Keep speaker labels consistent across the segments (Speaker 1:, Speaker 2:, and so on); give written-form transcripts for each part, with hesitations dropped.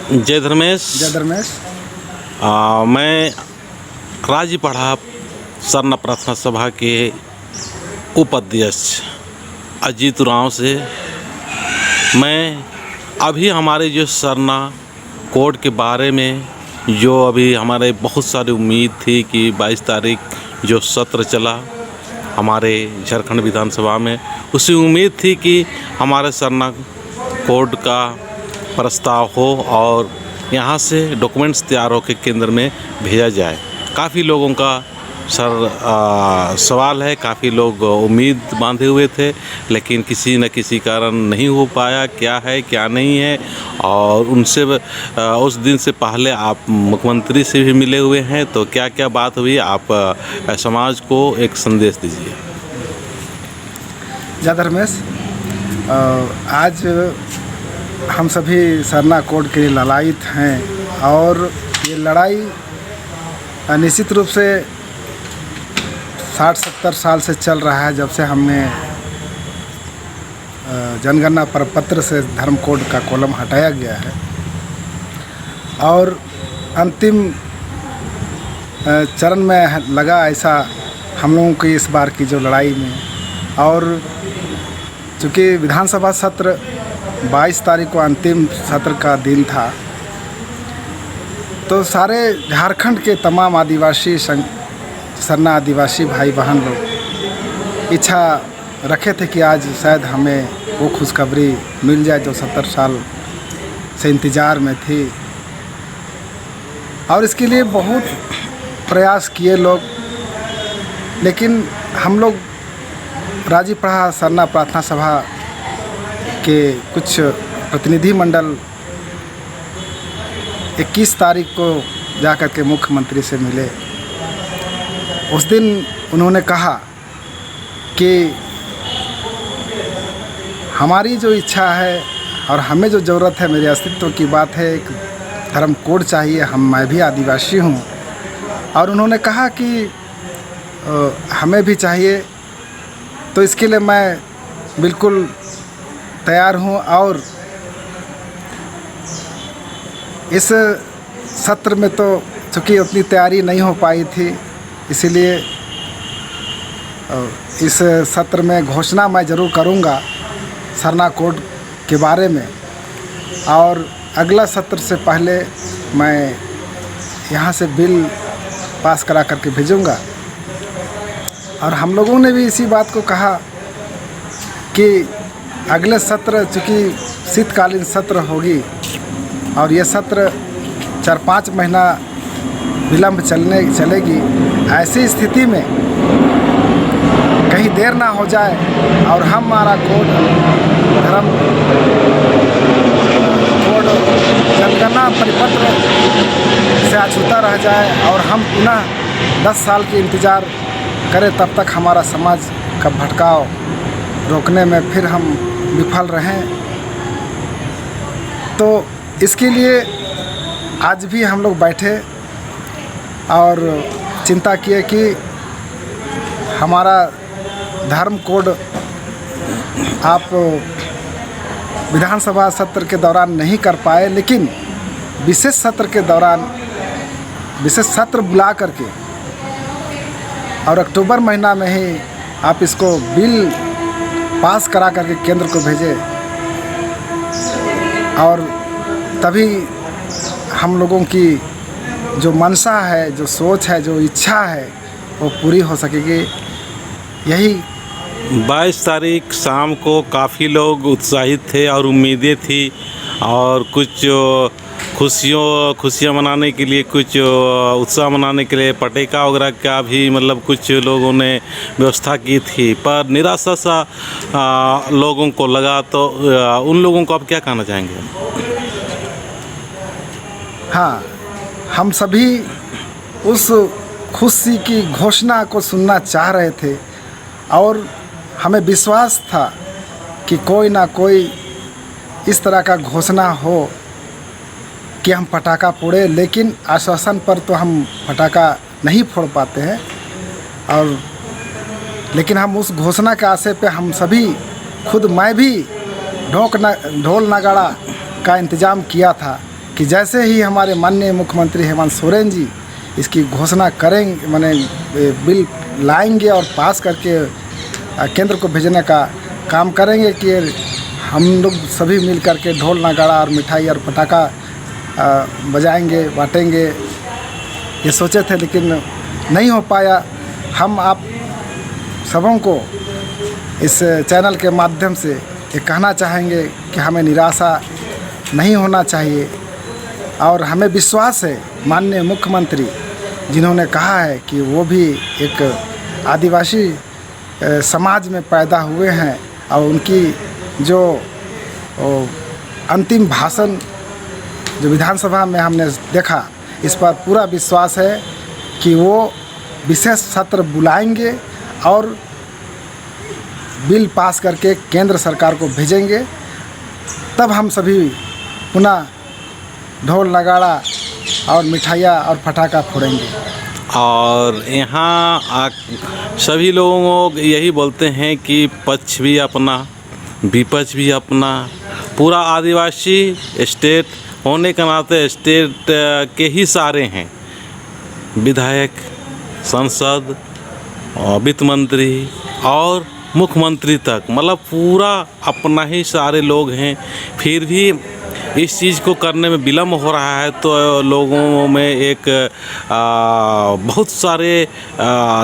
Speaker 1: जय धर्मेश।
Speaker 2: जय धर्मेश।
Speaker 1: मैं राज्य पढ़ा सरना प्रार्थना सभा के उपाध्यक्ष अजीत उरांव से मैं अभी हमारे जो सरना कोड के बारे में जो अभी हमारे बहुत सारी उम्मीद थी कि 22 तारीख जो सत्र चला हमारे झारखंड विधानसभा में, उसी उम्मीद थी कि हमारे सरना कोड का प्रस्ताव हो और यहाँ से डॉक्यूमेंट्स तैयार होकर केंद्र में भेजा जाए। काफ़ी लोगों का सवाल है, काफ़ी लोग उम्मीद बांधे हुए थे, लेकिन किसी न किसी कारण नहीं हो पाया। क्या है क्या नहीं है, और उनसे उस दिन से पहले आप मुख्यमंत्री से भी मिले हुए हैं, तो क्या क्या बात हुई, आप समाज को एक संदेश दीजिए।
Speaker 2: जय धर्मेश। आज हम सभी सरना कोड के लिए ललायित हैं और ये लड़ाई निश्चित रूप से 60-70 साल से चल रहा है, जब से हमने जनगणना प्रपत्र से धर्म कोड का कॉलम हटाया गया है। और अंतिम चरण में लगा ऐसा हम लोगों की इस बार की जो लड़ाई में। और चूँकि विधानसभा सत्र 22 तारीख को अंतिम सत्र का दिन था, तो सारे झारखंड के तमाम आदिवासी सरना आदिवासी भाई बहन लोग इच्छा रखे थे कि आज शायद हमें वो खुशखबरी मिल जाए जो 70 साल से इंतज़ार में थी। और इसके लिए बहुत प्रयास किए लोग, लेकिन हम लोग राज्य पढ़ा सरना प्रार्थना सभा के कुछ प्रतिनिधि मंडल 21 तारीख को जाकर के मुख्यमंत्री से मिले। उस दिन उन्होंने कहा कि हमारी जो इच्छा है और हमें जो ज़रूरत है, मेरे अस्तित्व की बात है, एक धर्म कोड चाहिए। मैं भी आदिवासी हूँ, और उन्होंने कहा कि हमें भी चाहिए, तो इसके लिए मैं बिल्कुल तैयार हूँ। और इस सत्र में तो चूँकि उतनी तैयारी नहीं हो पाई थी, इसीलिए इस सत्र में घोषणा मैं ज़रूर करूँगा सरना कोड के बारे में, और अगला सत्र से पहले मैं यहाँ से बिल पास करा करके भेजूँगा। और हम लोगों ने भी इसी बात को कहा कि अगले सत्र, चूँकि शीतकालीन सत्र होगी और ये सत्र 4-5 महीना विलम्ब चलेगी, ऐसी स्थिति में कहीं देर ना हो जाए और हमारा कोड धर्म कोड जनगणना परिपत्र से अछूता रह जाए और हम पुनः 10 साल की इंतज़ार करें, तब तक हमारा समाज का भटकाव रोकने में फिर हम विफल रहें। तो इसके लिए आज भी हम लोग बैठे और चिंता किए कि हमारा धर्म कोड आप विधानसभा सत्र के दौरान नहीं कर पाए, लेकिन विशेष सत्र के दौरान विशेष सत्र बुला करके और अक्टूबर महीना में ही आप इसको बिल पास करा करके केंद्र को भेजें, और तभी हम लोगों की जो मंशा है, जो सोच है, जो इच्छा है, वो पूरी हो सकेगी। यही
Speaker 1: 22 तारीख शाम को काफ़ी लोग उत्साहित थे और उम्मीदें थी, और कुछ खुशियाँ मनाने के लिए, कुछ उत्साह मनाने के लिए पटेका वगैरह का भी मतलब कुछ लोगों ने व्यवस्था की थी, पर निराशा सा लोगों को लगा। तो उन लोगों को आप क्या कहना चाहेंगे?
Speaker 2: हाँ, हम सभी उस खुशी की घोषणा को सुनना चाह रहे थे, और हमें विश्वास था कि कोई ना कोई इस तरह का घोषणा हो कि हम पटाखा फोड़े, लेकिन आश्वासन पर तो हम पटाखा नहीं फोड़ पाते हैं। और लेकिन हम उस घोषणा के आशय पे हम सभी, खुद मैं भी ढोल नगाड़ा का इंतज़ाम किया था कि जैसे ही हमारे माननीय मुख्यमंत्री हेमंत सोरेन जी इसकी घोषणा करेंगे, माने बिल लाएंगे और पास करके केंद्र को भेजने का काम करेंगे कि हम लोग सभी मिल करके ढोल नगाड़ा और मिठाई और पटाखा बजाएंगे, बांटेंगे। ये सोचे थे लेकिन नहीं हो पाया। हम आप सबों को इस चैनल के माध्यम से ये कहना चाहेंगे कि हमें निराशा नहीं होना चाहिए और हमें विश्वास है माननीय मुख्यमंत्री जिन्होंने कहा है कि वो भी एक आदिवासी समाज में पैदा हुए हैं और उनकी जो अंतिम भाषण जो विधानसभा में हमने देखा, इस पर पूरा विश्वास है कि वो विशेष सत्र बुलाएंगे और बिल पास करके केंद्र सरकार को भेजेंगे। तब हम सभी पुनः ढोल नगाड़ा और मिठाइयाँ और पटाखा फोड़ेंगे।
Speaker 1: और यहाँ सभी लोगों को यही बोलते हैं कि पक्ष भी अपना, विपक्ष भी अपना, पूरा आदिवासी स्टेट होने के नाते स्टेट के ही सारे हैं, विधायक, सांसद, वित्त मंत्री और मुख्यमंत्री तक, मतलब पूरा अपना ही सारे लोग हैं। फिर भी इस चीज़ को करने में विलम्ब हो रहा है तो लोगों में एक बहुत सारे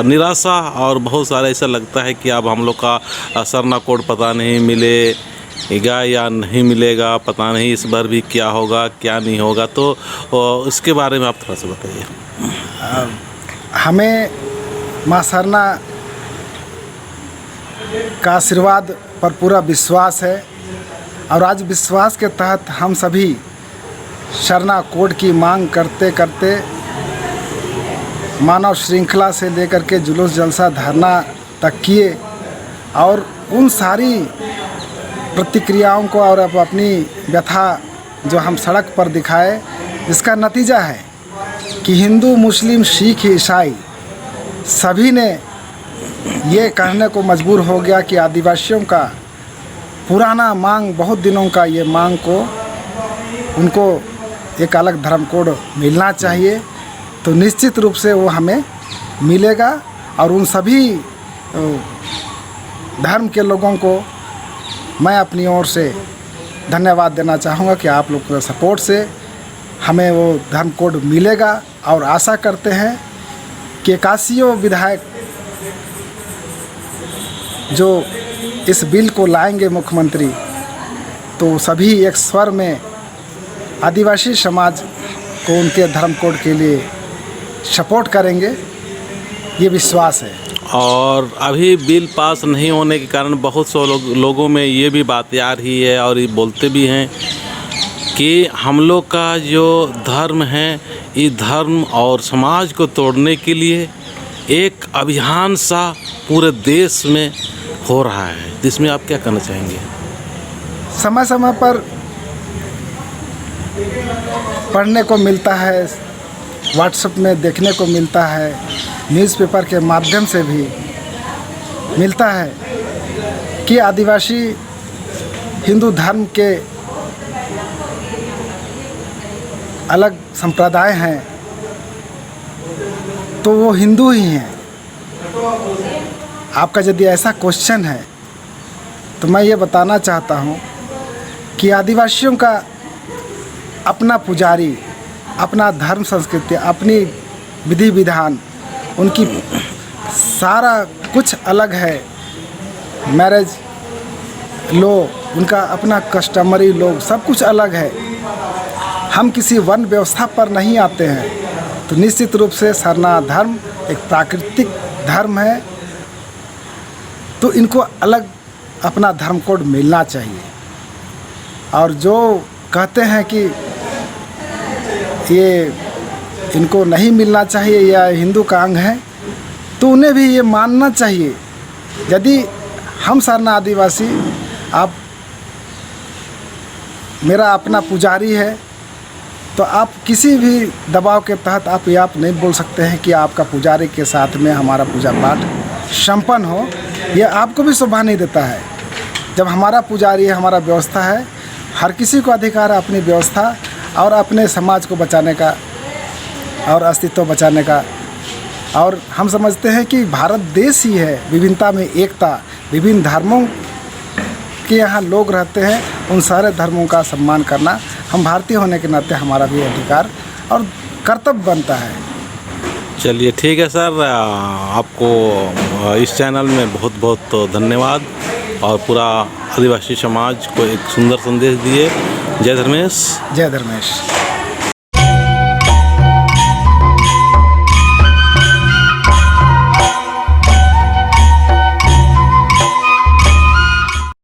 Speaker 1: निराशा और बहुत सारे ऐसा लगता है कि अब हम लोग का सरना कोड पता नहीं मिलेगा या नहीं मिलेगा, पता नहीं इस बार भी क्या होगा क्या नहीं होगा। तो इसके बारे में आप थोड़ा सा बताइए।
Speaker 2: हमें माँ सरना का आशीर्वाद पर पूरा विश्वास है और आज विश्वास के तहत हम सभी सरना कोड की मांग करते करते मानव श्रृंखला से लेकर के जुलूस जलसा धरना तक किए और उन सारी प्रतिक्रियाओं को और अपनी व्यथा जो हम सड़क पर दिखाए, इसका नतीजा है कि हिंदू, मुस्लिम, सिख, ईसाई सभी ने ये कहने को मजबूर हो गया कि आदिवासियों का पुराना मांग, बहुत दिनों का ये मांग को उनको एक अलग धर्म कोड मिलना चाहिए। तो निश्चित रूप से वो हमें मिलेगा और उन सभी धर्म के लोगों को मैं अपनी ओर से धन्यवाद देना चाहूँगा कि आप लोग के सपोर्ट से हमें वो धर्म कोड मिलेगा और आशा करते हैं कि 81 विधायक जो इस बिल को लाएंगे मुख्यमंत्री, तो सभी एक स्वर में आदिवासी समाज को उनके धर्म कोड के लिए सपोर्ट करेंगे, ये विश्वास है।
Speaker 1: और अभी बिल पास नहीं होने के कारण बहुत से लोगों में ये भी बात आ रही है और ये बोलते भी हैं कि हम लोग का जो धर्म है, इस धर्म और समाज को तोड़ने के लिए एक अभियान सा पूरे देश में हो रहा है। इसमें आप क्या कहना चाहेंगे?
Speaker 2: समय समय पर पढ़ने को मिलता है, व्हाट्सएप में देखने को मिलता है, न्यूज़पेपर के माध्यम से भी मिलता है कि आदिवासी हिंदू धर्म के अलग संप्रदाय हैं तो वो हिंदू ही हैं। आपका यदि ऐसा क्वेश्चन है तो मैं ये बताना चाहता हूँ कि आदिवासियों का अपना पुजारी, अपना धर्म संस्कृति, अपनी विधि विधान, उनकी सारा कुछ अलग है। मैरिज लो, उनका अपना कस्टमरी लोग, सब कुछ अलग है। हम किसी वन व्यवस्था पर नहीं आते हैं। तो निश्चित रूप से सरना धर्म एक प्राकृतिक धर्म है, तो इनको अलग अपना धर्म कोड मिलना चाहिए। और जो कहते हैं कि ये इनको नहीं मिलना चाहिए या हिंदू का अंग है, तो उन्हें भी ये मानना चाहिए। यदि हम सरना आदिवासी, आप मेरा अपना पुजारी है, तो आप किसी भी दबाव के तहत आप नहीं बोल सकते हैं कि आपका पुजारी के साथ में हमारा पूजा पाठ संपन्न हो। यह आपको भी शोभा नहीं देता है। जब हमारा पुजारी है, हमारा व्यवस्था है, हर किसी को अधिकार है अपनी व्यवस्था और अपने समाज को बचाने का और अस्तित्व बचाने का। और हम समझते हैं कि भारत देश ही है विभिन्नता में एकता, विभिन्न धर्मों के यहाँ लोग रहते हैं, उन सारे धर्मों का सम्मान करना हम भारतीय होने के नाते हमारा भी अधिकार और कर्तव्य बनता है।
Speaker 1: चलिए ठीक है सर, आपको इस चैनल में बहुत बहुत धन्यवाद और पूरा आदिवासी समाज को एक सुंदर संदेश दिए। जय धर्मेश।
Speaker 2: जय धर्मेश।